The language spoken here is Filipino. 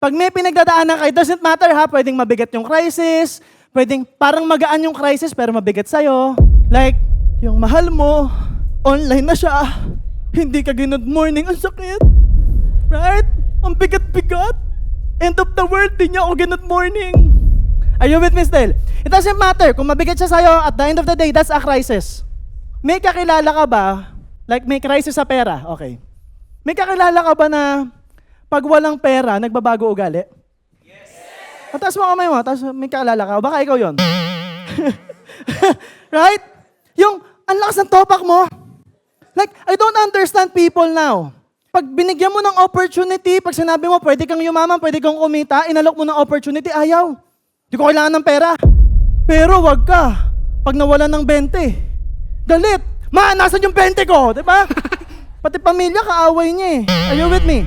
Pag may pinagdadaanan ka, it doesn't matter ha, pwedeng mabigat yung crisis, pwedeng parang magaan yung crisis pero mabigat sa'yo. Like, yung mahal mo, online na siya, hindi ka good morning, ang sakit. Right? Ang bigat-bigat. End of the world, di niya ako good morning. Are you with me still? It doesn't matter, kung mabigat siya sa'yo, at the end of the day, that's a crisis. May kakilala ka ba, like may crisis sa pera, okay. May kakilala ka ba na pag walang pera, nagbabago ugali? Yes! Mataas mo kamay mo, tapos may kakilala ka, baka ikaw yon. Right? Yung, ang lakas ng topak mo. Like, I don't understand people now. Pag binigyan mo ng opportunity, pag sinabi mo, pwede kang yumaman, pwede kang kumita, inalok mo ng opportunity, ayaw. Di ko kailangan ng pera. Pero wag ka. Pag nawalan ng 20, galit. Ma, nasan yung 20 ko? Diba? Pati pamilya, kaaway niya eh. Are you with me?